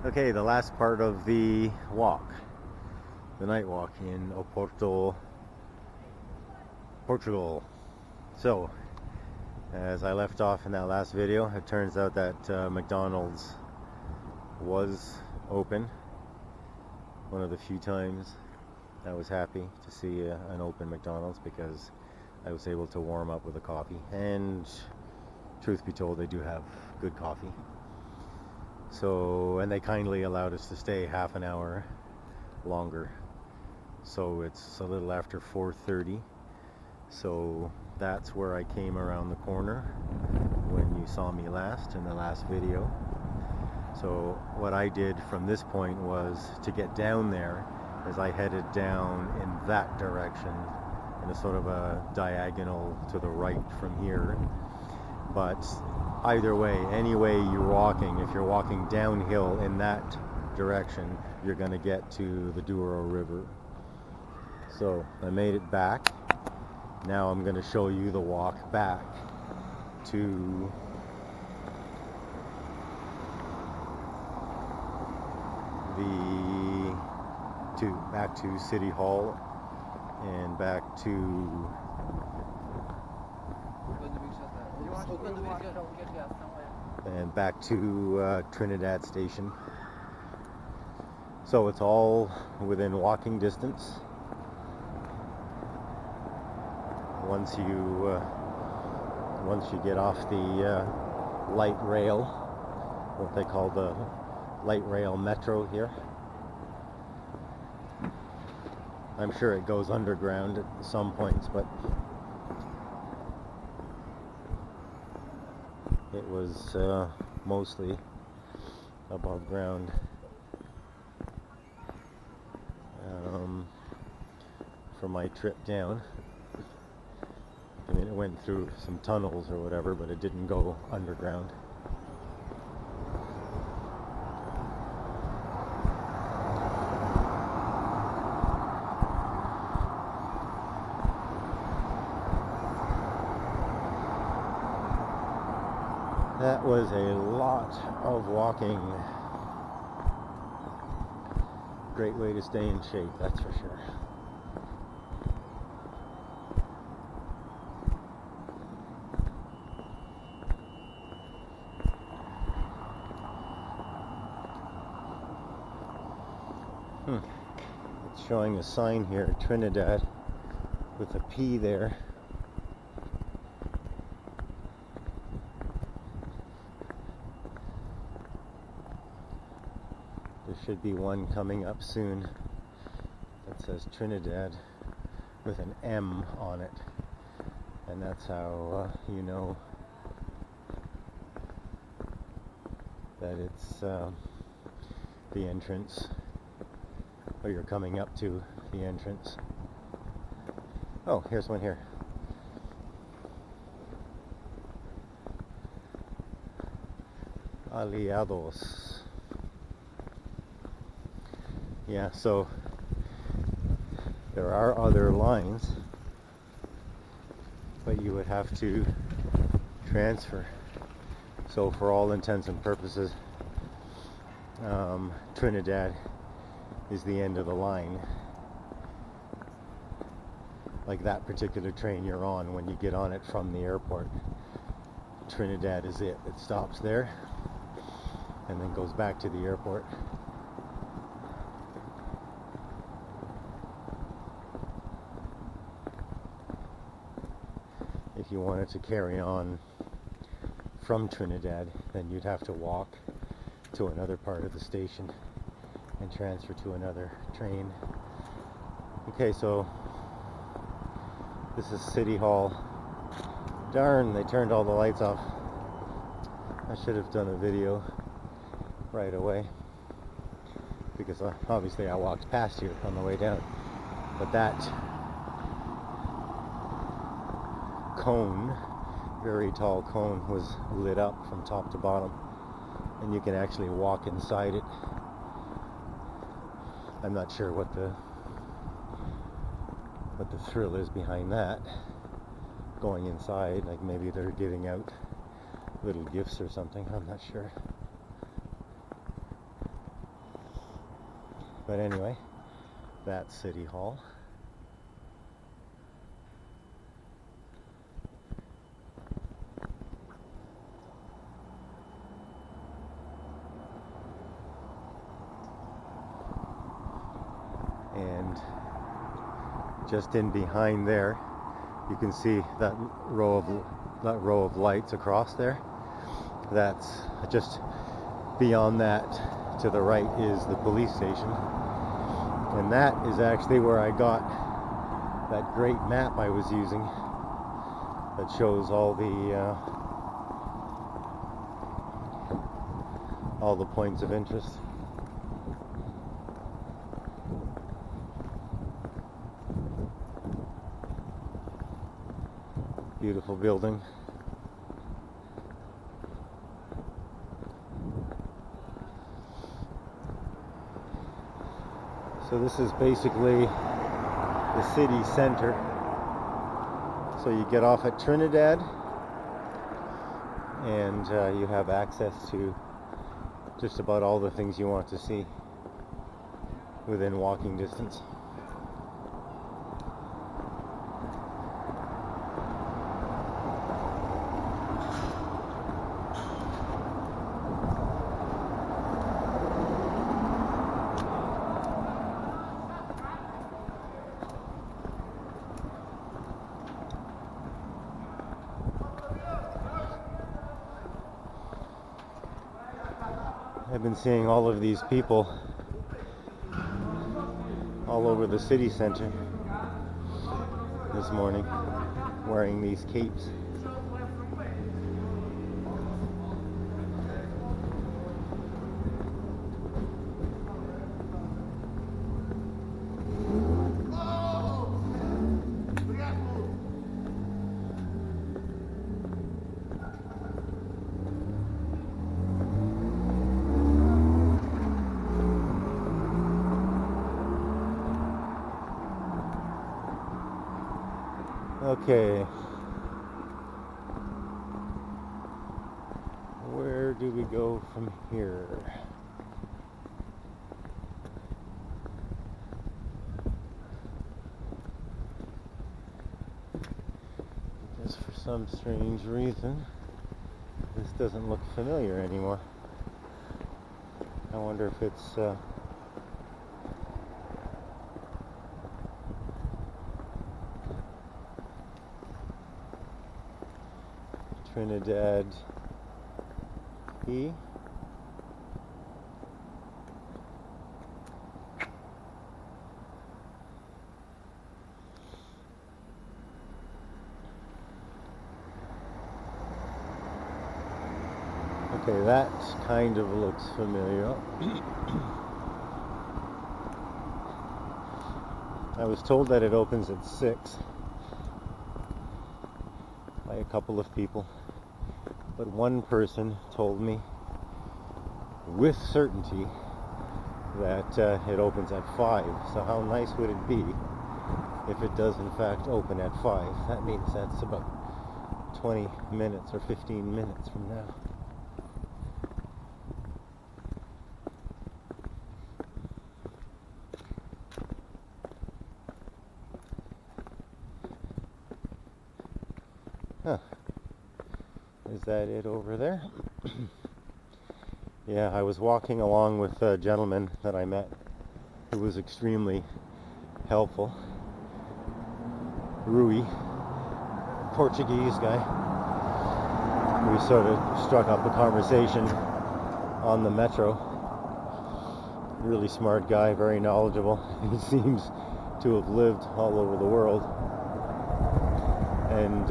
Okay, the last part of the walk, the night walk in Oporto, Portugal. So, as I left off in that last video, it turns out that McDonald's was open. One of the few times I was happy to see an open McDonald's because I was able to warm up with a coffee. And truth be told, they do have good coffee. So, and they kindly allowed us to stay half an hour longer. So it's a little after 4:30. So that's where I came around the corner when you saw me last in the last video. So what I did from this point was to get down there as I headed down in that direction in a sort of a diagonal to the right from here. But either way, any way you're walking, if you're walking downhill in that direction, you're going to get to the Douro River. So I made it back. Now I'm going to show you the walk back to back to City Hall and back to Trinidad Station. So it's all within walking distance. Once you get off the light rail, what they call the light rail metro here. I'm sure it goes underground at some points, but it was mostly above ground. For my trip down. I mean, it went through some tunnels or whatever, but it didn't go underground. That was a lot of walking. Great way to stay in shape, that's for sure. It's showing a sign here, Trinidad, with a P there. There should be one coming up soon that says Trinidad with an M on it, and that's how you know that it's the entrance, or you're coming up to the entrance. Oh, here's one here. Aliados. Yeah, so there are other lines, but you would have to transfer. So for all intents and purposes, Trinidad is the end of the line. Like that particular train you're on, when you get on it from the airport, Trinidad is it. It stops there and then goes back to the airport. If you wanted to carry on from Trinidad, then you'd have to walk to another part of the station and transfer to another train. Okay, so this is City Hall. Darn, they turned all the lights off. I should have done a video right away, because obviously I walked past here on the way down. But that cone, very tall cone, was lit up from top to bottom, and you can actually walk inside it. I'm not sure what the thrill is behind that, going inside. Like maybe they're giving out little gifts or something, I'm not sure. But anyway, that's City Hall. And just in behind there, you can see that row of lights across there. That's just beyond that. To the right is the police station, and that is actually where I got that great map I was using that shows all the points of interest. Beautiful building. So this is basically the city center. So you get off at Trinidad and you have access to just about all the things you want to see within walking distance. I've been seeing all of these people all over the city center this morning wearing these capes. Okay, where do we go from here? Because for some strange reason, this doesn't look familiar anymore. I wonder if it's Trinidad E. Okay, that kind of looks familiar. I was told that it opens at 6 by a couple of people. But one person told me with certainty that it opens at 5. So how nice would it be if it does in fact open at 5? That means that's about 20 minutes or 15 minutes from now. Huh. Is that it over there? Yeah, I was walking along with a gentleman that I met who was extremely helpful. Rui, Portuguese guy. We sort of struck up a conversation on the metro. Really smart guy, very knowledgeable. He seems to have lived all over the world. And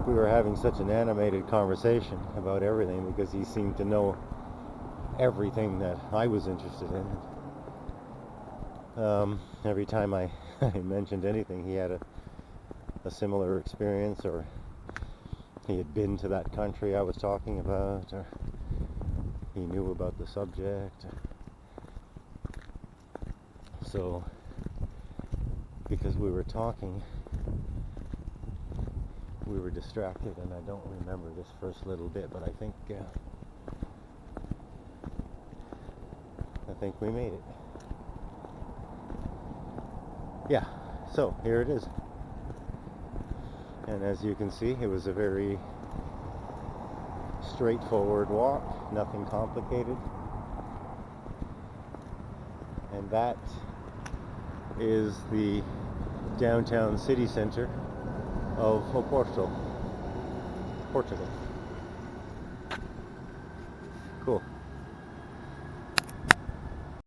we were having such an animated conversation about everything because he seemed to know everything that I was interested in. Every time I mentioned anything, he had a similar experience, or he had been to that country I was talking about, or he knew about the subject. So, because we were talking, we were distracted, and I don't remember this first little bit, but I think we made it. yeah, so here it is. And as you can see, it was a very straightforward walk, nothing complicated. And that is the downtown city center of Oporto, Portugal.